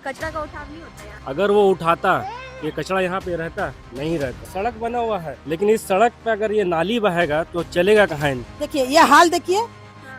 कचरा का उठाव नहीं होता यहाँ? अगर वो उठाता ये कचरा यहाँ पे रहता नहीं रहता। सड़क बना हुआ है लेकिन इस सड़क पे अगर ये नाली बहेगा तो चलेगा कहाँ? देखिए ये हाल देखिए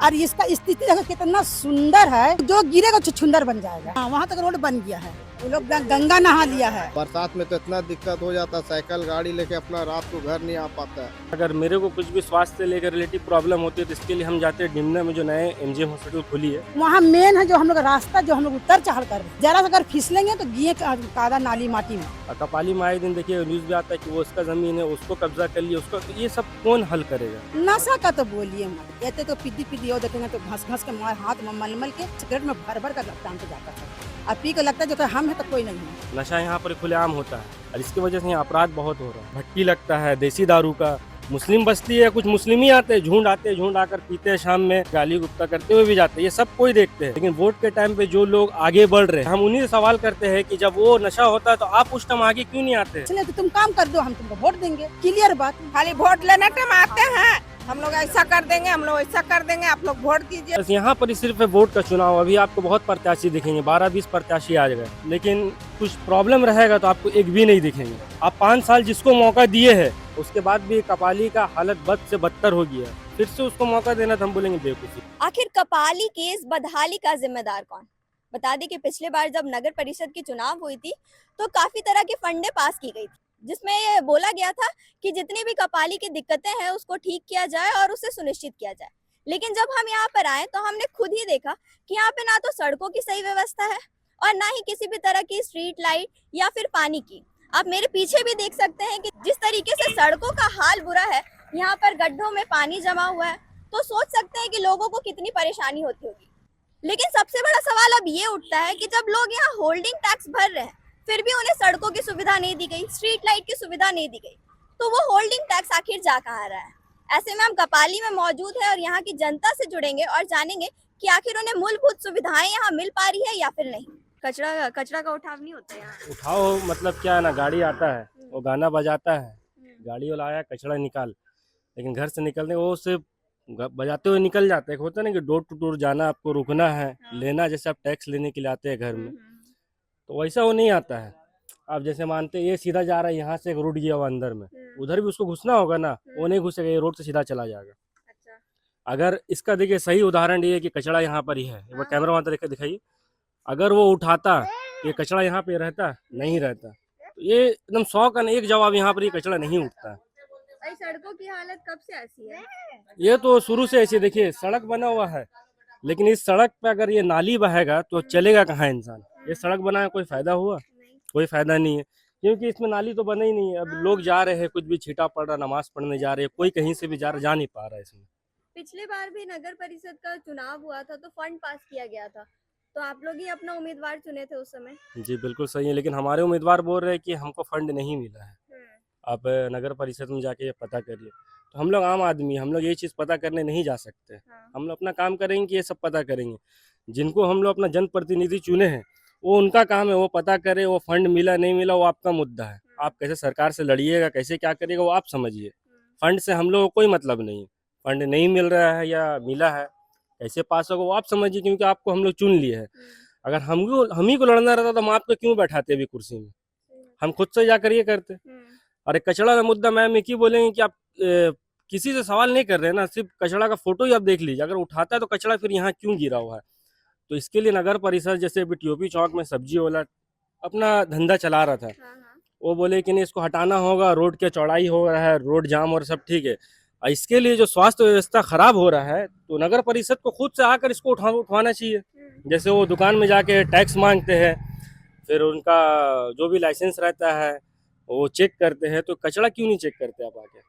और इसका स्थिति देखो कितना सुंदर है, जो गिरेगा छुछुंदर बन जाएगा। वहाँ तक रोड बन गया है, वो लोग गंगा नहा लिया है। बरसात में तो इतना दिक्कत हो जाता है, साइकिल गाड़ी लेके अपना रात को घर नहीं आ पाता है। अगर मेरे को कुछ भी स्वास्थ्य से लेकर रिलेटिव प्रॉब्लम होती है तो इसके लिए हम जाते हैं डिमना में, जो नए एमजीएम हॉस्पिटल खुली है। वहाँ मेन है जो हम लोग रास्ता जो हम लोग उतर चढ़ कर जरा सा अगर फिसलेंगे तो गिए कादा नाली माटी में। कपाली में आए दिन देखिए न्यूज भी आता है कि वो उसका जमीन है, उसको कब्जा कर लिया, उसको ये सब कौन हल करेगा? नशा का तो बोलिए मत, कहते तो पीदी हो देखेंगे तो घस घस के हाथ में मलमल के सिगरेट में भर भर कर टांग के जाता है। अब पी को लगता है जो हम है तो कोई नहीं है। नशा यहाँ पर खुलेआम होता है और इसकी वजह से यहाँ अपराध बहुत हो रहा है। भट्टी लगता है देसी दारू का, मुस्लिम बस्ती है, कुछ मुस्लिम ही आते हैं, झुंड आकर पीते हैं, शाम में गाली गुप्ता करते हुए भी जाते हैं। ये सब कोई देखते हैं, लेकिन वोट के टाइम पे जो लोग आगे बढ़ रहे हैं हम उन्हीं से सवाल करते हैं कि जब वो नशा होता है तो आप उस टाइम आगे क्यों नहीं आते? इसलिए तो तुम काम कर दो, हम तुमको वोट देंगे। क्लियर बात। खाली वोट लेने टाइम आते हैं, हम लोग ऐसा कर देंगे, हम लोग ऐसा कर देंगे, आप लोग वोट दीजिए। बस यहाँ पर सिर्फ वोट का चुनाव। अभी आपको बहुत प्रत्याशी दिखेंगे, 12-20 प्रत्याशी आ गए, लेकिन कुछ प्रॉब्लम रहेगा तो आपको एक भी नहीं दिखेंगे। आप 5 साल जिसको मौका दिए हैं उसके बाद भी कपाली का हालत बद से बदतर हो गया, फिर से उसको मौका देना तो हम बोलेंगे बेवकूफी। आखिर कपाली की इस बदहाली का जिम्मेदार कौन? बता दें कि पिछले बार जब नगर परिषद की चुनाव हुई थी तो काफी तरह की फंडे पास की गई थी, जिसमें ये बोला गया था कि जितनी भी कपाली की दिक्कतें हैं उसको ठीक किया जाए और उसे सुनिश्चित किया जाए। लेकिन जब हम यहाँ पर आए तो हमने खुद ही देखा कि यहाँ पे ना तो सड़कों की सही व्यवस्था है और ना ही किसी भी तरह की स्ट्रीट लाइट या फिर पानी की। आप मेरे पीछे भी देख सकते हैं कि जिस तरीके से सड़कों का हाल बुरा है, यहाँ पर गड्ढों में पानी जमा हुआ है, तो सोच सकते हैं कि लोगों को कितनी परेशानी होती होगी। लेकिन सबसे बड़ा सवाल अब ये उठता है कि जब लोग यहाँ होल्डिंग टैक्स भर रहे हैं फिर भी उन्हें सड़कों की सुविधा नहीं दी गई, स्ट्रीट लाइट की सुविधा नहीं दी गई, तो वो होल्डिंग टैक्स आखिर जा कहाँ रहा है? ऐसे में हम कपाली में मौजूद है और यहाँ की जनता से जुड़ेंगे और जानेंगे कि आखिर उन्हें मूलभूत सुविधाएं यहाँ मिल पा रही है या फिर नहीं। कचरा का उठाव नहीं होता यहाँ? उठाओ मतलब क्या है ना, गाड़ी आता है, वो गाना बजाता है, गाड़ी वाला आया कचरा निकाल, लेकिन घर से निकलने वो सिर्फ बजाते हुए निकल जाते हैं। होता है ना कि डोर टू डोर जाना, आपको रुकना है, लेना, जैसे आप टैक्स लेने के लिए आते हैं घर में, तो वैसा वो नहीं आता है। आप जैसे मानते ये सीधा जा रहा है, यहाँ से एक रोड गया हुआ अंदर में, उधर भी उसको घुसना होगा ना, वो नहीं घुसेगा, ये रोड से सीधा चला जाएगा। अच्छा। अगर इसका देखिए सही उदाहरण ये है कि कचरा यहाँ पर ही है, वो कैमरा वहाँ तक दिखाइए। अगर वो उठाता ये कचरा यहाँ पे रहता नहीं रहता, तो ये एकदम 100 का एक जवाब, यहाँ पर ये कचरा नहीं उठता है। सड़कों की हालत कब से ऐसी है? ये तो शुरू से ऐसी, देखिए सड़क बना हुआ है लेकिन इस सड़क पे अगर ये नाली बहेगा तो चलेगा कहाँ इंसान? ये सड़क बनाया कोई फायदा हुआ? कोई फायदा नहीं है, क्योंकि इसमें नाली तो बना ही नहीं है। अब लोग जा रहे हैं, कुछ भी छीटा पड़ रहा, नमाज पढ़ने जा रहे हैं, कोई कहीं से भी जा नहीं पा रहा है इसमें। पिछले बार भी नगर परिषद का चुनाव हुआ था तो फंड पास किया गया था, तो आप लोग ही अपना उम्मीदवार चुने थे उस समय। जी बिल्कुल सही है, लेकिन हमारे उम्मीदवार बोल रहे हैं कि हमको फंड नहीं मिला है। आप नगर परिषद में जाके ये पता करिए। तो हम लोग आम आदमी, हम लोग ये चीज़ पता करने नहीं जा सकते। हम लोग अपना काम करेंगे कि ये सब पता करेंगे। जिनको हम लोग अपना जनप्रतिनिधि चुने हैं वो उनका काम है, वो पता करे, वो फंड मिला नहीं मिला वो आपका मुद्दा है। आप कैसे सरकार से लड़िएगा, कैसे क्या करिएगा वो आप समझिए। फंड से हम लोग को कोई मतलब नहीं। फंड नहीं मिल रहा है या मिला है, कैसे पास होगा वो आप समझिए, क्योंकि आपको हम लोग चुन लिए हैं। अगर हम ही को लड़ना रहता तो हम आपको क्यों बैठाते अभी कुर्सी में? हम खुद से जाकर ये करते। अरे कचरा का मुद्दा मैम एक ही बोलेंगे कि आप किसी से सवाल नहीं कर रहे हैं ना, सिर्फ कचरा का फोटो ही आप देख लीजिए। अगर उठाता है तो कचरा फिर यहाँ क्यों गिरा हुआ है? तो इसके लिए नगर परिषद, जैसे अभी टीओपी चौक में सब्जी वाला अपना धंधा चला रहा था, वो बोले कि नहीं इसको हटाना होगा, रोड के चौड़ाई हो रहा है, रोड जाम और सब ठीक है। और इसके लिए जो स्वास्थ्य व्यवस्था खराब हो रहा है तो नगर परिषद को खुद से आकर इसको उठवाना चाहिए। जैसे वो दुकान में जाके टैक्स मांगते हैं, फिर उनका जो भी लाइसेंस रहता है वो चेक करते हैं, तो कचरा क्यों नहीं चेक करते आप आके?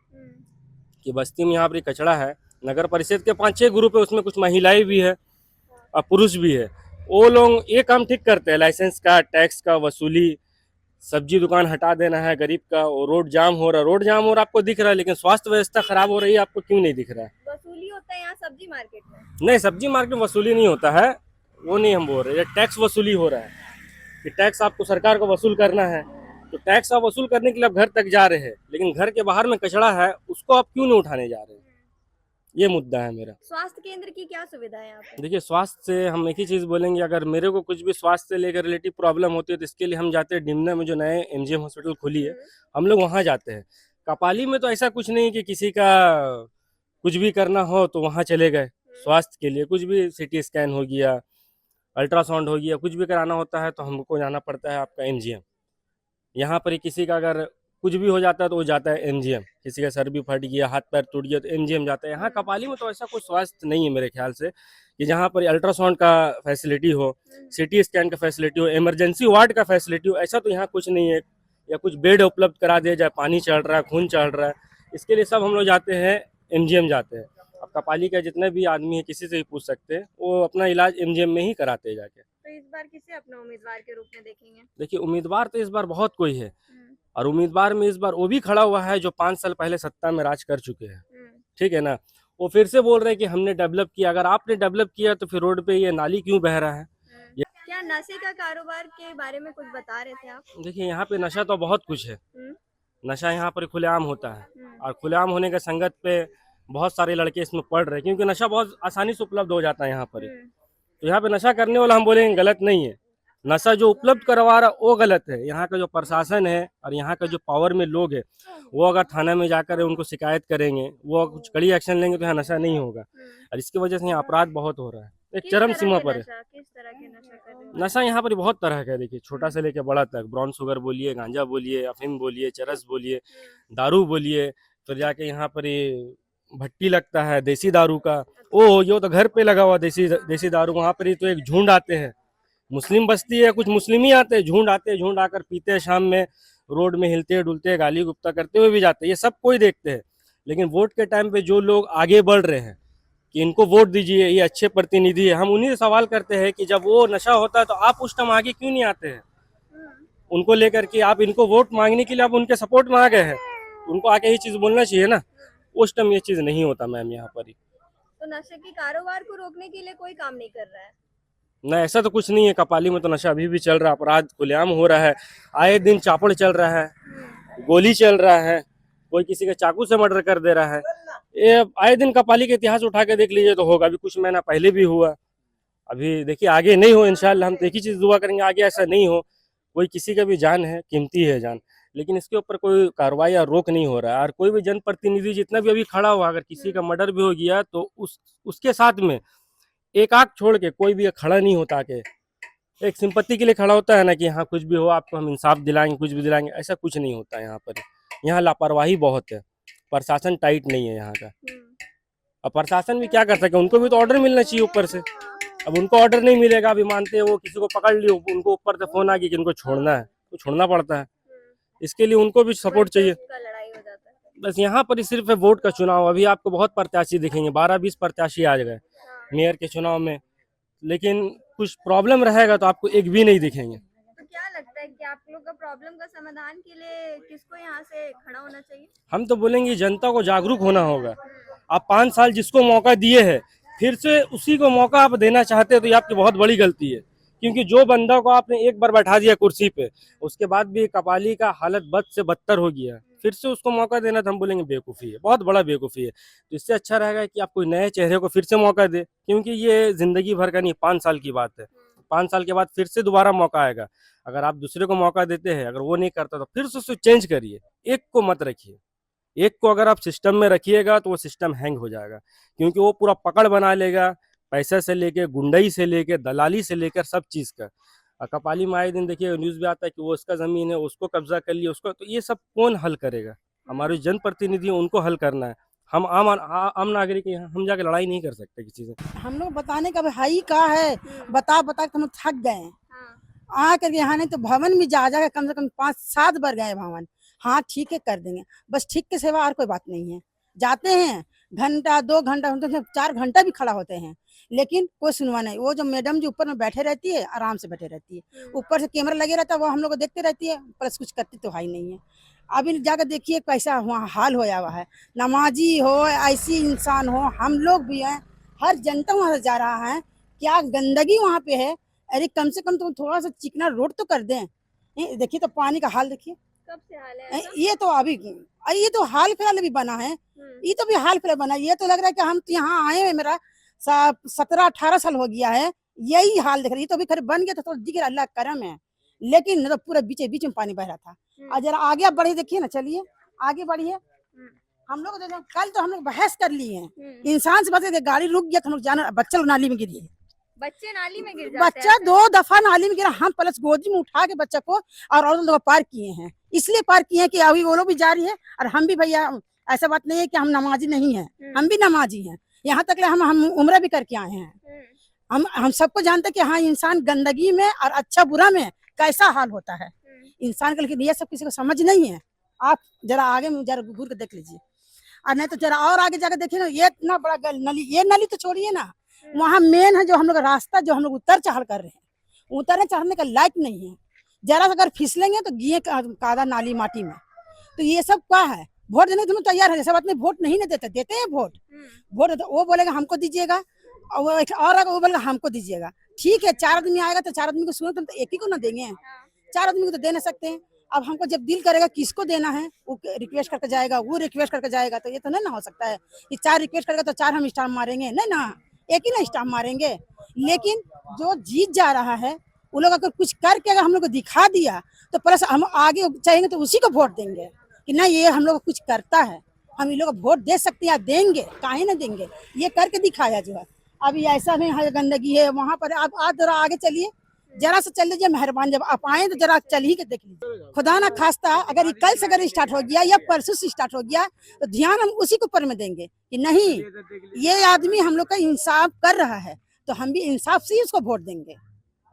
कि बस्ती में यहाँ पर कचरा है, नगर परिषद के 5-6 ग्रुप है, उसमें कुछ महिलाएं भी है और पुरुष भी है, वो लोग ये काम ठीक करते हैं, लाइसेंस का, टैक्स का वसूली, सब्जी दुकान हटा देना है गरीब का, और रोड जाम हो रहा है, आपको दिख रहा है, लेकिन स्वास्थ्य व्यवस्था खराब हो रही है, आपको क्यों नहीं दिख रहा है? वसूली होता है यहाँ सब्जी मार्केट में? नहीं, सब्जी मार्केट में वसूली नहीं होता है, वो नहीं हम बोल रहे, ये टैक्स वसूली हो रहा है कि टैक्स आपको सरकार को वसूल करना है, तो टैक्स आप वसूल करने के लिए आप घर तक जा रहे हैं, लेकिन घर के बाहर में कचरा है, उसको आप क्यों नहीं उठाने जा रहे हैं? ये मुद्दा है मेरा। स्वास्थ्य केंद्र की क्या सुविधा है यहाँ पे? देखिए, स्वास्थ्य से हम एक ही चीज़ बोलेंगे, अगर मेरे को कुछ भी स्वास्थ्य से लेकर रिलेटिव प्रॉब्लम होती है तो इसके लिए हम जाते हैं डिमना में, जो नए एमजीएम हॉस्पिटल खुली है, हम लोग वहाँ जाते हैं। कपाली में तो ऐसा कुछ नहीं कि किसी का कुछ भी करना हो तो वहाँ चले गए स्वास्थ्य के लिए। कुछ भी सीटी स्कैन हो गया, अल्ट्रासाउंड हो गया, कुछ भी कराना होता है तो हमको जाना पड़ता है आपका एमजीएम। यहाँ पर ही किसी का अगर कुछ भी हो जाता है तो वो जाता है एमजीएम। किसी का सर भी फट गया, हाथ पैर टूट गया तो एमजीएम जाता है। यहाँ कपाली में तो ऐसा कुछ स्वास्थ्य नहीं है मेरे ख्याल से कि जहाँ पर अल्ट्रासाउंड का फैसिलिटी हो, सीटी स्कैन का फैसिलिटी हो, इमरजेंसी वार्ड का फैसिलिटी हो, ऐसा तो यहाँ कुछ नहीं है। या कुछ बेड उपलब्ध करा दिया जाए, पानी चल रहा है, खून चल रहा है, इसके लिए सब हम लोग जाते हैं एमजीएम जाते हैं। अब कपाली का जितने भी आदमी है किसी से भी पूछ सकते हैं, वो अपना इलाज एमजीएम में ही कराते हैं जाके। तो इस बार किसे अपना उम्मीदवार के रूप में देखेंगे? देखिए, उम्मीदवार तो इस बार बहुत कोई है, और उम्मीदवार में इस बार वो भी खड़ा हुआ है जो 5 साल पहले सत्ता में राज कर चुके हैं, ठीक है ना। वो फिर से बोल रहे हैं कि हमने डेवलप किया। अगर आपने डेवलप किया तो फिर रोड पे ये नाली क्यों बह रहा है? क्या नशे का कारोबार के बारे में कुछ बता रहे थे आप? देखिए, यहाँ पे नशा तो बहुत कुछ है। नशा यहाँ पर खुलेआम होता है, और खुलेआम होने के संगत पे बहुत सारे लड़के इसमें पड़ रहे हैं, क्योंकि नशा बहुत आसानी से उपलब्ध हो जाता है यहाँ पर। तो यहाँ पे नशा करने वाला हम बोलेंगे गलत नहीं है, नशा जो उपलब्ध करवा रहा वो गलत है। यहाँ का जो प्रशासन है और यहाँ का जो पावर में लोग है, वो अगर थाना में जाकर उनको शिकायत करेंगे, वो कुछ कड़ी एक्शन लेंगे तो यहाँ नशा नहीं होगा। और इसकी वजह से यहाँ अपराध बहुत हो रहा है, एक चरम सीमा पर है। किस तरह के नशा कर रहे हैं? नशा यहाँ पर बहुत तरह का है। देखिए, छोटा से लेके बड़ा तक, ब्राउन शुगर बोलिए, गांजा बोलिए, अफीम बोलिए, चरस बोलिए, दारू बोलिए, फिर जाके यहाँ पर ये भट्टी लगता है देसी दारू का। ओ ये तो घर पे लगा हुआ देसी दारू। वहाँ पर ही तो एक झुंड आते हैं, मुस्लिम बस्ती है, कुछ मुस्लिम ही आते हैं, झुंड आते हैं, झुंड आकर पीते हैं, शाम में रोड में हिलते डुलते गाली गुप्ता करते हुए भी जाते हैं। ये सब कोई देखते हैं, लेकिन वोट के टाइम पे जो लोग आगे बढ़ रहे हैं कि इनको वोट दीजिए, ये अच्छे प्रतिनिधि है, हम उन्हीं से सवाल करते हैं कि जब वो नशा होता है तो आप उस टाइम आगे क्यों नहीं आते हैं उनको लेकर के? आप इनको वोट मांगने के लिए आप उनके सपोर्ट में आ गए हैं, उनको आके ये चीज बोलना चाहिए ना। उस टाइम ये चीज नहीं होता मैम यहाँ पर ही। तो नशे की कारोबार को रोकने के लिए कोई काम नहीं कर रहा है? ना, ऐसा तो कुछ नहीं है। कपाली में तो नशा अभी भी चल रहा है, अपराध खुलेआम हो रहा है, आए दिन चापड़ चल रहा है, गोली चल रहा है, कोई किसी का चाकू से मर्डर कर दे रहा है। ये आए दिन कपाली के इतिहास उठा के देख लीजिए तो होगा। अभी कुछ महीना पहले भी हुआ, अभी देखिए आगे नहीं हो इंशाल्लाह। हम तो एक ही चीज दुआ करेंगे, आगे ऐसा नहीं हो। कोई किसी का भी जान है, कीमती है जान, लेकिन इसके ऊपर कोई कार्रवाई या रोक नहीं हो रहा है। और कोई भी जनप्रतिनिधि जितना भी अभी खड़ा हुआ, अगर किसी का मर्डर भी हो गया तो उसके साथ में एक आंख छोड़ के कोई भी खड़ा नहीं होता के एक सिंपत्ति के लिए खड़ा होता है ना कि हाँ कुछ भी हो आपको हम इंसाफ दिलाएंगे, कुछ भी दिलाएंगे, ऐसा कुछ नहीं होता यहाँ पर। यहाँ लापरवाही बहुत है, प्रशासन टाइट नहीं है यहाँ का। अब प्रशासन भी क्या कर सके, उनको भी तो ऑर्डर मिलना चाहिए ऊपर से। अब उनको ऑर्डर नहीं मिलेगा, अभी मानते हैं वो किसी को पकड़ लियो, उनको ऊपर से फोन आ गया कि इनको छोड़ना है तो छोड़ना पड़ता है। इसके लिए उनको भी सपोर्ट चाहिए। लड़ाई हो जाता है। बस यहाँ पर ही सिर्फ वोट का चुनाव। अभी आपको बहुत प्रत्याशी दिखेंगे, 12-20 प्रत्याशी आ गए मेयर के चुनाव में, लेकिन कुछ प्रॉब्लम रहेगा तो आपको एक भी नहीं दिखेंगे। तो क्या लगता है कि आप लोग का प्रॉब्लम का समाधान के लिए किसको यहाँ से खड़ा होना चाहिए? हम तो बोलेंगे जनता को जागरूक होना होगा। आप 5 साल जिसको मौका दिए हैं, फिर से उसी को मौका आप देना चाहते हैं तो ये आपकी बहुत बड़ी गलती है। क्योंकि जो बंदा को आपने एक बार बैठा दिया कुर्सी पे, उसके बाद भी कपाली का हालत बद से बदतर हो गया, फिर से उसको मौका देना तो हम बोलेंगे बेवकूफ़ी है, बहुत बड़ा बेवकूफ़ी है। तो इससे अच्छा रहेगा कि आप कोई नए चेहरे को फिर से मौका दे, क्योंकि ये जिंदगी भर का नहीं, 5 साल की बात है। 5 साल के बाद फिर से दोबारा मौका आएगा। अगर आप दूसरे को मौका देते हैं, अगर वो नहीं करता तो फिर से उसको चेंज करिए, एक को मत रखिए। एक को अगर आप सिस्टम में रखिएगा तो वो सिस्टम हैंग हो जाएगा, क्योंकि वो पूरा पकड़ बना लेगा, पैसे से लेके, गुंडई से लेके, दलाली से लेकर सब चीज़ का। कपाली में आए दिन देखिए न्यूज़ भी आता है कि वो उसका ज़मीन है, उसको कब्जा कर लिया, उसको। तो ये सब कौन हल करेगा? हमारे जनप्रतिनिधि, उनको हल करना है। हम आम नागरिक हैं, हम जाके लड़ाई नहीं कर सकते किसी से। हम लोग बताने का भाई का है, बता बता के हम लोग थक गए हैं। आ कर यहाँ नहीं तो भवन में जा जाकर कम से कम 5-7 बार गए भवन। हाँ ठीक है कर देंगे, बस ठीक के सिवा और कोई बात नहीं है। जाते हैं घंटा 2 घंटा 4 घंटा भी खड़ा होते हैं, लेकिन कोई सुनवा नहीं। वो जो मैडम जो ऊपर में बैठे रहती है, आराम से बैठे रहती है, ऊपर से कैमरा लगे रहता है, वो हम लोग को देखते रहती है, प्लस कुछ करती तो है ही नहीं है। अभी जाकर देखिए कैसा वहाँ हाल होया हुआ है। नमाजी हो, ऐसी इंसान हो, हम लोग भी हैं, हर जनता वहाँ से जा रहा है। क्या गंदगी वहाँ पे है। अरे कम से कम तो थोड़ा सा चिकना रोड तो कर दें। देखिए तो पानी का हाल देखिए। कब से हाल है ऐसा? ये तो हाल फिलहाल अभी बना है। ये तो भी हाल फिलहाल बना है। ये तो लग रहा है कि हम तो यहाँ आए हैं, मेरा 17-18 साल हो गया है, यही हाल दिख रहा है। ये तो अभी खैर बन गया तो थोड़ा दिख रहा, अल्लाह का करम है, लेकिन नहीं तो पूरा बीच बीच में पानी बह रहा था। और जरा आगे आप बढ़िए, देखिए ना, चलिए आगे बढ़िए। हम लोग कल तो हम लोग बहस कर लिए हैं, इंसान से बचे, गाड़ी रुक गया तो हम लोग जाना, बच्चा नाली में गिर गए, बच्चे नाली में गिर जाते बच्चा हैं? 2 दफा नाली में गिरा, हम प्लस गोदी में उठा के बच्चा को और लोग पार किए हैं। इसलिए पार किए हैं कि अभी वो लोग भी जा रही है और हम भी, भैया ऐसा बात नहीं है कि हम नमाजी नहीं है, हम भी नमाजी हैं। यहाँ तक हम उम्र भी करके आए हैं। हम सबको जानते हैं कि हाँ, इंसान गंदगी में और अच्छा बुरा में कैसा हाल होता है इंसान का, लेकिन ये सब किसी को समझ नहीं है। आप जरा आगे में जरा घूर के देख लीजिए, और नहीं तो जरा और आगे जाकर देखिए ना, ये इतना बड़ा नली, ये नली तो छोड़िए ना, वहाँ मेन है जो हम लोग रास्ता, जो हम लोग उतर चढ़ कर रहे हैं, उतरने चढ़ने का लायक नहीं है। जरा अगर फिसलेंगे तो गिए कादा नाली माटी में। तो ये सब क्या है? वोट देने तुम तैयार है, जैसे बात नहीं, वोट नहीं देते, देते हैं वोट। वो बोलेगा हमको दीजिएगा, और वो बोलेगा हमको दीजिएगा। ठीक है, 4 आदमी आएगा तो 4 आदमी को सुनो, तुम तो एक ही को ना देंगे, 4 आदमी को तो दे नहीं सकते हैं। अब हमको जब दिल करेगा किसको देना है, वो रिक्वेस्ट करके जाएगा, वो रिक्वेस्ट करके जाएगा, तो ये तो नहीं ना हो सकता है कि 4 रिक्वेस्ट करेगा तो 4 हम स्टाम्प मारेंगे, नहीं ना, एक ही ना स्टाम्प मारेंगे। लेकिन जो जीत जा रहा है, वो लोग अगर कुछ करके अगर हम लोग को दिखा दिया तो प्लस हम आगे चाहेंगे तो उसी को वोट देंगे कि ना, ये हम लोग कुछ करता है, हम इन लोग को वोट दे सकते हैं, देंगे, काहे ना देंगे, ये करके दिखाया जो है। अभी ऐसा में है, गंदगी है वहाँ पर। आप जरा आगे चलिए, जरा से चल लीजिए, मेहरबान, जब आप आए तो जरा चल ही के देख लीजिए। खुदा ना खास्ता अगर ये कल से अगर स्टार्ट हो गया या परसों से स्टार्ट हो गया तो ध्यान हम उसी के ऊपर में देंगे कि नहीं, ये आदमी हम लोग का इंसाफ कर रहा है, तो हम भी इंसाफ से ही उसको वोट देंगे।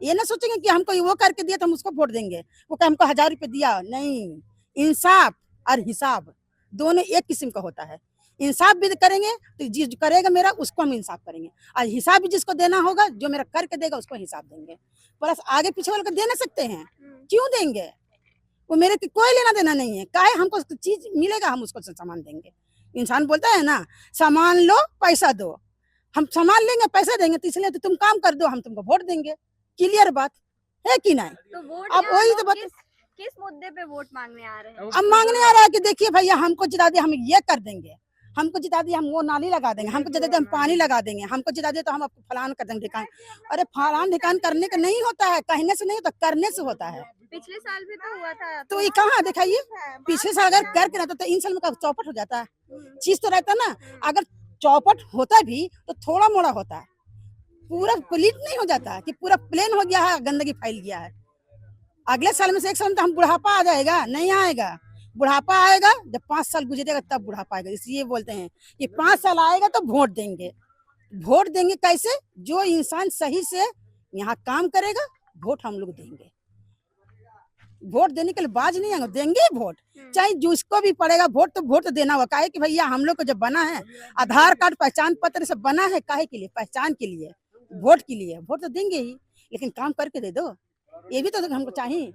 ये ना सोचेंगे कि हमको वो करके दिया तो हम उसको वोट देंगे, वो क्या हमको 1000 रुपये दिया, नहीं। इंसाफ और हिसाब दोनों एक किस्म का होता है। इंसाफ भी करेंगे तो जिस करेगा मेरा, उसको हम इंसाफ करेंगे, और हिसाब भी जिसको देना होगा, जो मेरा करके देगा, उसको हिसाब देंगे। प्लस आगे पीछे वाले को दे नहीं सकते हैं, क्यों देंगे? वो मेरे की कोई लेना देना नहीं है, काहे हमको चीज मिलेगा, हम उसको सामान देंगे। इंसान बोलता है ना, सामान लो पैसा दो, हम सामान लेंगे पैसा देंगे, तो इसलिए तो तुम काम कर दो, हम तुमको वोट देंगे। क्लियर बात है कि नहीं? तो वोट अब वही तो बात, किस मुद्दे पे वोट मांगने आ रहे हैं? अब मांगने आ रहा है कि देखिए भैया, हमको जिता दिया, हम ये कर देंगे, हमको जिता दिया, हम वो नाली लगा देंगे, हमको जिता दिया, हम पानी लगा देंगे, हमको जिता दिया तो हम आपको फलान कर देंगे, ठिकान। अरे फलान ठिकान करने का नहीं होता है, कहने से नहीं होता, करने से होता है। पिछले साल भी तो हुआ था। तो ये कहाँ दिखाइए, पिछले साल अगर करके रहता तो इन साल में चौपट हो जाता है। चीज तो रहता ना, अगर चौपट होता भी तो थोड़ा मोड़ा होता है, पूरा प्लीट नहीं हो जाता कि पूरा प्लेन हो गया है, गंदगी फैल गया है। अगले साल में से 1 साल में तो हम बुढ़ापा आ जाएगा, नहीं आएगा। बुढ़ापा आएगा जब 5 साल गुजरेगा तब बुढ़ापा आएगा। इसलिए बोलते हैं कि 5 साल आएगा तो वोट देंगे। वोट देंगे कैसे? जो इंसान सही से यहाँ काम करेगा, वोट हम लोग देंगे। वोट देने के लिए बाज नहीं आएंगे, देंगे वोट, चाहे जिसको भी पड़ेगा वोट, तो वोट देना होगा। काहे कि भैया हम लोग को जब बना है, आधार कार्ड पहचान पत्र सब बना है, काहे के लिए? पहचान के लिए, वोट के लिए। वोट तो देंगे ही, लेकिन काम करके दे दो, ये भी तो हमको चाहिए।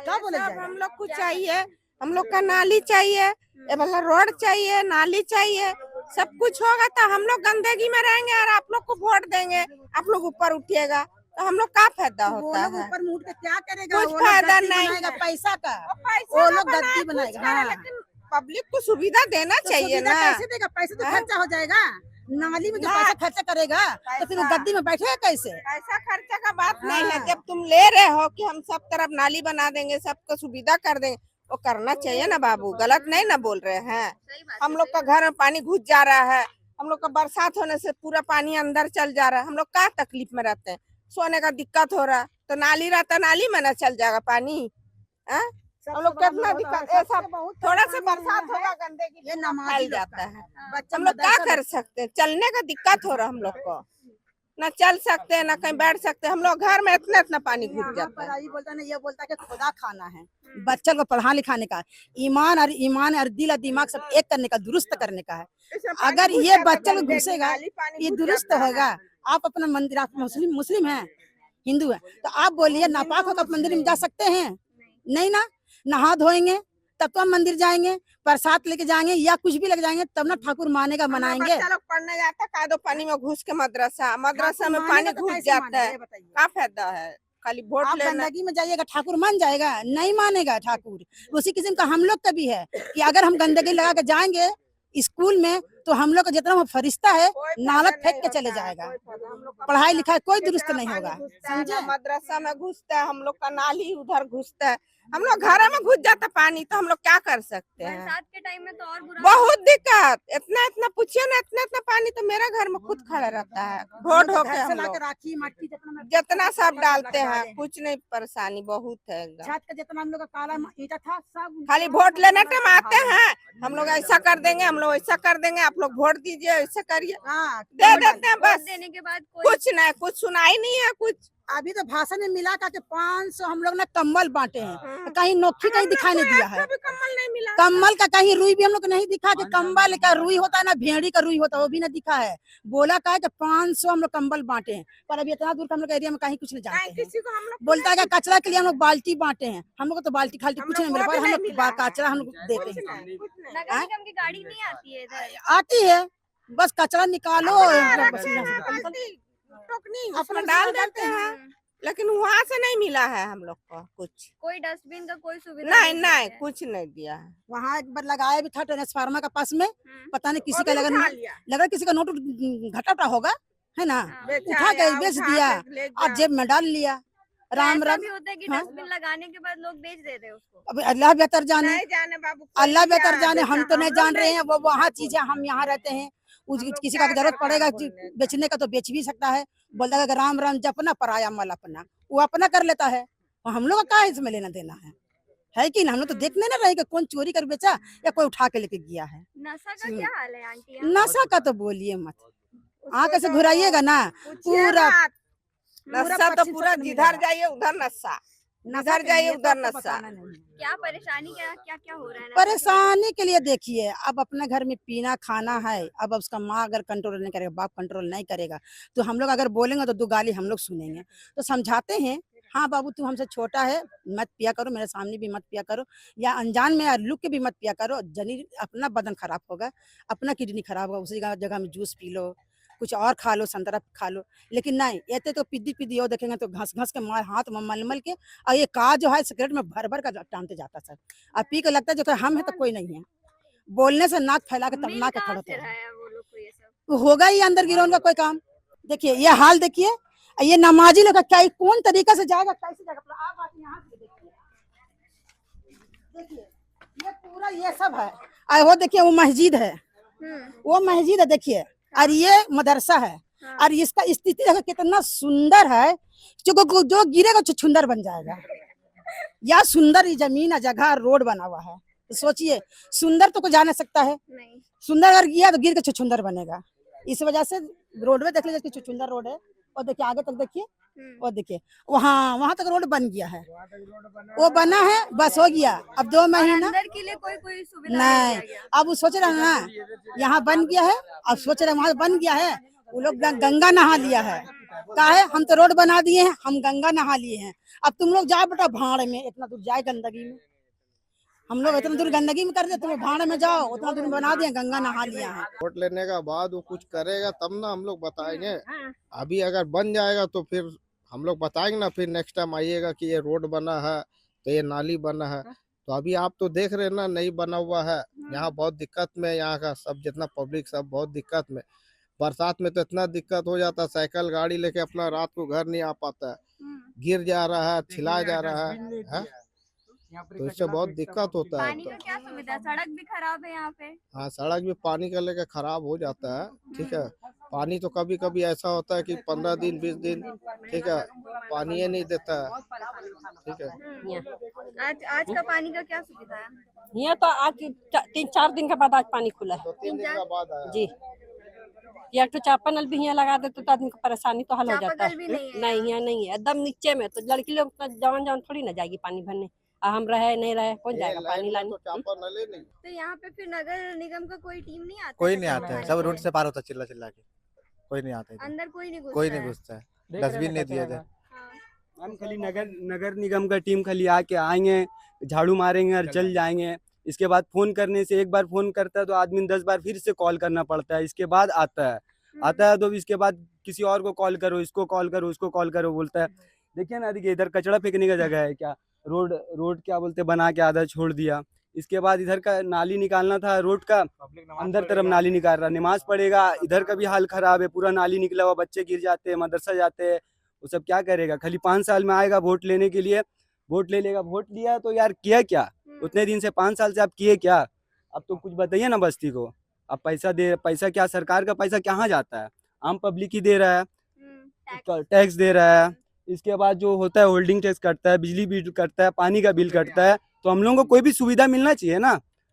क्या बोले जाएगा? हम लोग को चाहिए, हम लोग का नाली चाहिए, रोड चाहिए, नाली चाहिए, सब कुछ होगा तो हम लोग गंदगी में रहेंगे और आप लोग को वोट देंगे, आप लोग ऊपर उठिएगा तो हम लोग का फायदा होता है? ऊपर मुड़ के क्या करेगा? कुछ फायदा नहीं है, पैसा का पैसा वो लोग बनाए, गद्दी कुछ बनाएगा। करे, हाँ। लेकिन पब्लिक को सुविधा देना तो चाहिए सुविधा ना। कैसे देगा? पैसा तो हाँ? खर्चा हो जाएगा, नाली में जो ना। पैसा खर्चा करेगा तो फिर वो पैसा। गद्दी में बैठेगा कैसे? पैसा खर्चा का बात नहीं है, हाँ। जब तुम ले रहे हो कि हम सब तरफ नाली बना देंगे, सबको सुविधा कर देंगे, वो करना चाहिए ना बाबू। गलत नहीं ना बोल रहे हैं? हम लोग का घर में पानी घुस जा रहा है, हम लोग का बरसात होने से पूरा पानी अंदर चल जा रहा है, हम लोग क्या तकलीफ में रहते हैं, सोने का दिक्कत हो रहा है, तो नाली रहता, नाली में ना चल जाएगा पानी। हम लोग कितना दिक्कत, ऐसा थोड़ा सा बरसात होगा गंदगी फैल जाता है। हम लोग क्या कर सकते हैं? चलने का दिक्कत हो रहा है हम लोग को, ना चल सकते हैं, ना कहीं बैठ सकते हैं, हम लोग घर में इतना इतना पानी घुस जाता है। बोलता है, ये बोलता है कि खुदा खाना है, बच्चों को पढ़ा लिखाने का, ईमान और दिल और दिमाग सब एक करने का, दुरुस्त करने का है। अगर ये बच्चा लोग घुसेगा, ये दुरुस्त होगा। आप अपना मंदिर, आप मुस्लिम है, हिंदू है, तो आप बोलिए नापाक होकर मंदिर में जा सकते हैं? नहीं ना। नहा धोएंगे तब तो हम मंदिर जाएंगे, प्रसाद लेके जाएंगे या कुछ भी लेके जाएंगे, तब ना ठाकुर मानेगा, मनाएंगे। बच्चा लोग पढ़ने जाता है, कादो पानी में घुस के मदरसा में पानी घुस जाता है, क्या फायदा है? खाली वोट आप लेना। गंदगी में जाइएगा ठाकुर मान जाएगा? नहीं मानेगा ठाकुर। उसी किस्म का हम लोग का भी है कि अगर हम गंदगी लगा के जाएंगे स्कूल में तो हम लोग का जितना फरिश्ता है नाला फेंक के चले जाएगा। पढ़ाई लिखाई कोई दुरुस्त नहीं होगा, समझे? मदरसा में घुसता है, हम लोग का नाली उधर घुसता है, हम लोग घर में घुस जाता पानी, तो हम लोग क्या कर सकते हैं? बरसात के टाइम में तो और बुरा बहुत दिक्कत, इतना इतना पूछिए ना, इतना इतना पानी तो मेरा घर में खुद खड़ा रहता है। ढो ढो के हम लोग राखी मट्टी जितना सब डालते हैं, कुछ नहीं, परेशानी बहुत है एकदम। छत का जितना हम लोग का काला ईटा था सब खाली वोट लेने टाइम आते हैं, हम लोग ऐसा कर देंगे, हम लोग ऐसा कर देंगे, आप लोग वोट दीजिए, ऐसा करिए, दे देते हैं वोट बस। देने के बाद कोई कुछ नहीं, कुछ सुनाई नहीं है कुछ। अभी तो भाषण में मिला था कि 500 हम लोग ने कम्बल बांटे हैं, कहीं नोखी कहीं दिखाई नहीं दिया है। कभी कम्बल नहीं मिला। कम्बल का कहीं रुई भी हम लोग को नहीं दिखा कि कम्बल का रुई होता है ना, भेड़ी का रुई होता है, वो भी नहीं दिखा है। बोला का है कि 500 हम लोग कम्बल बांटे हैं, पर अभी इतना दूर का हम लोग एरिया में कहीं कुछ नहीं जानते हैं। किसी को हम लोग बोलता है कि कचरा के लिए हम लोग बाल्टी बांटे हैं, हम लोग को तो बाल्टी खाल्टी हम कुछ लोग नहीं मिला, को पर भी हम नहीं लोग मिला कचरा हम लोग देते हैं। नगर निगम की गाड़ी नहीं आती है इधर। आती है, बस कचरा निकालो टोकनी अपना डाल देते हैं, लेकिन वहाँ से नहीं मिला है हम लोग को कुछ। कोई डस्टबिन का कोई सुविधा नहीं दी नहीं, है। कुछ नहीं दिया है। वहाँ एक बार लगाया भी था ट्रांसफार्मर का पास में, पता नहीं किसी का वो भी लगा उठा लिया। लगा किसी का नोट घटा होगा, है ना, बेचा उठा के या बेच उठा दिया के ले और जा। जेब में डाल लिया। तो राम ऐसा राम। भी होता है कि हाँ? डस्टबिन लगाने के बाद लोग बेच देते हैं उसको। अब अल्लाह बेहतर जाने, नहीं जाने बाबू, कोई अल्लाह क्या बेहतर जाने, हम बेचा, तो नहीं लोग जान रहे नहीं। हैं, वो वहाँ चीजें हम यहाँ रहते हैं। हम लोग किसी क्या का जरूरत करते हैं पड़ेगा बोलने का? बेचने का तो बेच भी सकता है। बोलता है कि राम राम जपना पराया मल अपना, वो अपना कर लेता है, और हम लोग का क्या इसमें लेना देना है कि ना? हम लोग तो देखने ना रहे कि कौन चोरी कर बेचा या कोई उठा के लेके गया है। नशा का क्या हाल है आंटी यहाँ? नशा का तो बोलिए मत, आंख से घुराइएगा ना पूछिए पूरा मत। नशा तो 25 पूरा तक जिधर मिलेगा। जाइए उधर नशा, नशा जिधर के जाइए लिए तो उधर आपको नशा। बताना नहीं है। क्या परेशानी क्या क्या क्या हो रहा है? परेशानी के लिए देखिए, अब अपने घर में पीना खाना है, अब उसका माँ अगर कंट्रोल नहीं करेगा, बाप कंट्रोल नहीं करेगा, तो हम लोग अगर बोलेंगे तो 2 गाली हम लोग सुनेंगे। तो समझाते हैं, हाँ बाबू तू हमसे छोटा है, मत पिया करो, मेरे सामने भी मत पिया करो, या अनजान में या लुक के भी मत पिया करो, जनी अपना बदन खराब होगा, अपना किडनी खराब होगा, उसी जगह में जूस पी लो, कुछ और खा लो, संतरा खा लो। लेकिन नहीं, ऐसे तो पिद्दी और देखेंगे तो घस घस के मार हाथ में मल के, और ये का जो है सिगरेट में भर भर का टानते जाता सर, और पी के लगता है जो तो हम है तो कोई नहीं है। बोलने से नाक फैला के तब ना के खड़े होते हैं। वो लोग को ये सब होगा ही अंदर गिरोन का कोई काम। देखिए ये हाल देखिए, ये नमाजी लोग का क्या कौन तरीका से जाएगा, कैसे जाएगा? आप आके यहाँ से देखिए, देखिए ये पूरा ये सब है, और वो देखिए वो मस्जिद है, वो मस्जिद है देखिए, और ये मदरसा है, और इसका स्थिति देखो कितना सुंदर है, जो गिरेगा छुछुंदर बन जाएगा। या सुंदर जमीन है, जगह रोड बना हुआ है, तो सोचिए सुंदर तो कोई जा नहीं सकता है, नहीं। सुंदर अगर गया तो गिर के छुछुंदर बनेगा। इस वजह से रोड में देख लीजिए छुछुंदर रोड है, और देखिए आगे तक देखिए, और देखिए वहाँ तक रोड बन गया है, वो बना है बस हो गया। अब 2 महीना अंदर के लिए कोई सुविधा नहीं, दिया गया। अब वो सोच रहे हैं ना यहाँ बन गया है, अब सोच रहे वहाँ बन गया है, वो लोग गंगा नहा लिया है, कहा है हम तो रोड बना दिए हैं, हम गंगा नहा लिए हैं, अब तुम लोग जाओ बेटा भाड़ में, इतना दूर जाए गंदगी में, हम लोग इतना दूर गंदगी में कर दे, तुम भाड़ में जाओ, उतना दूर बना दिए, गंगा नहा लिया है। वोट लेने का बाद वो कुछ करेगा तब ना हम लोग बताएंगे। अभी अगर बन जाएगा तो फिर हम लोग बताएंगे ना, फिर नेक्स्ट टाइम आइएगा कि ये रोड बना है, तो ये नाली बना है। तो अभी आप तो देख रहे हैं ना, नहीं बना हुआ है, यहाँ बहुत दिक्कत में, यहाँ का सब जितना पब्लिक सब बहुत दिक्कत में। बरसात में तो इतना दिक्कत हो जाता है, साइकिल गाड़ी लेके अपना रात को घर नहीं आ पाता है, गिर जा रहा है, छिला जा रहा है? तो इससे बहुत दिक्कत होता है। पानी का क्या सुविधा है? सड़क भी खराब है यहाँ पे। हाँ, सड़क भी पानी का लेके खराब हो जाता है, ठीक है। पानी तो कभी कभी ऐसा होता है कि 15 दिन 20 दिन, ठीक है, पानी ही नहीं देता है, ठीक है। आज का पानी का क्या सुविधा है? यहाँ तो आज 3-4 दिन के बाद आज पानी खुला है 2-3 दिन का बाद आया। जी। या तो चापा नल भी यहाँ लगा देते तो आदमी को परेशानी तो हल हो जाता चापाकल भी है। नहीं है। नहीं, यहाँ नहीं है, एकदम नीचे में, तो लड़की लोग तो जवान थोड़ी ना जाएगी पानी भरने, हम रहे नहीं रहे कौन जाएगा पानी लाने। तो चापा नले नहीं। तो यहाँ पे फिर नगर निगम का कोई टीम नहीं आता? कोई नहीं आता है, सब रोड से पार होता चिल्ला चिल्ला के, कोई नहीं आता है, अंदर कोई नहीं घुसता कोई है। नहीं घुसता है, डस्टबिन नहीं दिया जाए। हाँ। हम खाली नगर निगम का टीम खाली आके आएंगे, झाड़ू मारेंगे और चल जाएंगे। इसके बाद फोन करने से, एक बार फोन करता है तो आदमी 10 बार फिर से कॉल करना पड़ता है, इसके बाद आता है तो इसके बाद किसी और को कॉल करो, इसको कॉल करो, उसको कॉल करो, बोलता है देखिए ना, देखिए इधर कचरा फेंकने का जगह है क्या? रोड रोड क्या बोलते बना के आधा छोड़ दिया। इसके बाद इधर का नाली निकालना था, रोड का अंदर तरफ नाली निकाल रहा, नमाज पढ़ेगा, इधर का भी हाल खराब है, पूरा नाली निकला हुआ, बच्चे गिर जाते हैं, मदरसा जाते हैं, वो सब क्या करेगा? खाली 5 साल में आएगा वोट लेने के लिए, वोट ले लेगा। वोट लिया तो यार किया क्या? उतने दिन से 5 साल से आप किए क्या? अब तो कुछ बताइए ना बस्ती को। अब पैसा क्या, सरकार का पैसा कहाँ जाता है? आम पब्लिक ही दे रहा है, टैक्स दे रहा है। इसके बाद जो होता है होल्डिंग टैक्स कटता है, बिजली बिल कटता है, पानी का बिल कटता है। तो हम लोगों को कोई भी सुविधा मिलना चाहिए ना।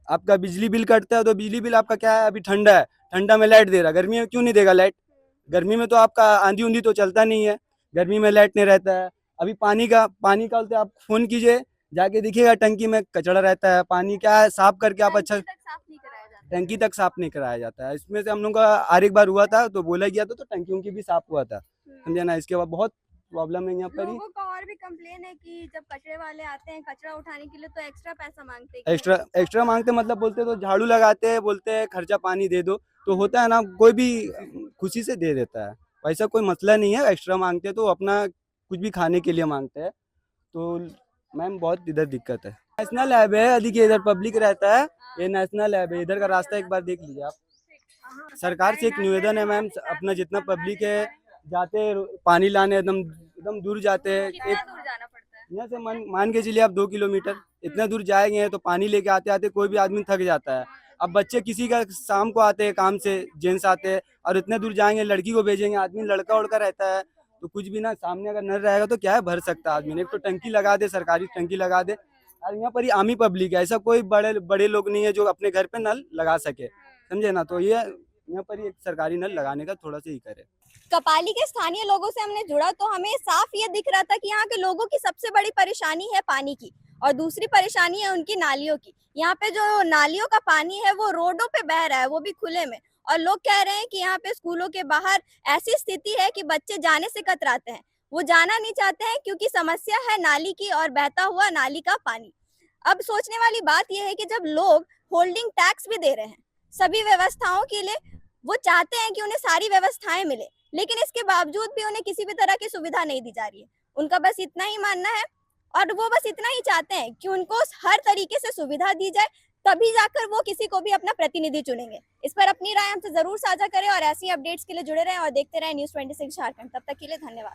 आपका बिजली बिल कटता है तो बिजली बिल आपका क्या है, अभी ठंडा है, ठंडा में लाइट दे रहा है, गर्मी में क्यों नहीं देगा लाइट? गर्मी में तो आपका आंधी ऊंधी तो चलता नहीं है, गर्मी में लाइट नहीं रहता है। अभी पानी का बोलते आप फोन कीजिए, जाके देखिएगा टंकी में कचरा रहता है। पानी क्या है, साफ करके आप अच्छा, टंकी तक साफ नहीं कराया जाता है। इसमें से हम लोग का हर एक बार हुआ था तो बोला गया था, तो टंकी उनकी भी साफ हुआ था, समझे ना। इसके बाद बहुत प्रॉब्लम है यहाँ पर ही। लोगों का और भी कंप्लेन है कि जब कचरे वाले आते हैं कचरा उठाने के लिए तो एक्स्ट्रा पैसा मांगते हैं। एक्स्ट्रा मांगते मतलब बोलते तो झाड़ू लगाते हैं, बोलते हैं खर्चा पानी दे दो, तो होता है ना, कोई भी खुशी से दे देता है, वैसा कोई मसला नहीं है। एक्स्ट्रा मांगते हैं तो अपना कुछ भी खाने के लिए मांगते हैं, तो मैम बहुत इधर दिक्कत है। नेशनल हाईवे है, देखिए इधर पब्लिक रहता है, ये नेशनल हाईवे, इधर का रास्ता एक बार देख लीजिए आप। सरकार से एक निवेदन है मैम, अपना जितना पब्लिक है जाते पानी लाने एकदम दूर जाते हैं। कितना दूर जाना पड़ता है? यहाँ से मान के चलिए आप 2 किलोमीटर इतना दूर जाएंगे तो पानी लेके आते आते कोई भी आदमी थक जाता है। अब बच्चे किसी का शाम को आते हैं काम से, जेंट्स आते हैं, और इतने दूर जाएंगे, लड़की को भेजेंगे, आदमी लड़का उड़का रहता है, तो कुछ भी ना, सामने अगर नल रहेगा तो क्या है, भर सकता है आदमी ने। एक तो टंकी लगा दे, सरकारी टंकी लगा दे। और यहाँ पर ही आमी पब्लिक है, ऐसा कोई बड़े लोग नहीं है जो अपने घर पे नल लगा सके, समझे ना। तो ये यहाँ पर ही एक सरकारी नल लगाने का थोड़ा सा ही करे। कपाली के स्थानीय लोगों से हमने जुड़ा तो हमें साफ ये दिख रहा था कि यहाँ के लोगों की सबसे बड़ी परेशानी है पानी की, और दूसरी परेशानी है उनकी नालियों की। यहाँ पे जो नालियों का पानी है वो रोडों पे बह रहा है, वो भी खुले में, और लोग कह रहे हैं कि यहाँ पे स्कूलों के बाहर ऐसी स्थिति है कि बच्चे जाने से कतराते हैं, वो जाना नहीं चाहते हैं क्योंकि समस्या है नाली की और बहता हुआ नाली का पानी। अब सोचने वाली बात यह है कि जब लोग होल्डिंग टैक्स भी दे रहे हैं सभी व्यवस्थाओं के लिए, वो चाहते हैं कि उन्हें सारी व्यवस्थाएं मिले, लेकिन इसके बावजूद भी उन्हें किसी भी तरह की सुविधा नहीं दी जा रही है। उनका बस इतना ही मानना है, और वो बस इतना ही चाहते हैं कि उनको हर तरीके से सुविधा दी जाए, तभी जाकर वो किसी को भी अपना प्रतिनिधि चुनेंगे। इस पर अपनी राय हमसे जरूर साझा करें और ऐसी अपडेट्स के लिए जुड़े रहें और देखते रहें न्यूज़ 26 झारखंड। तब तक के लिए धन्यवाद।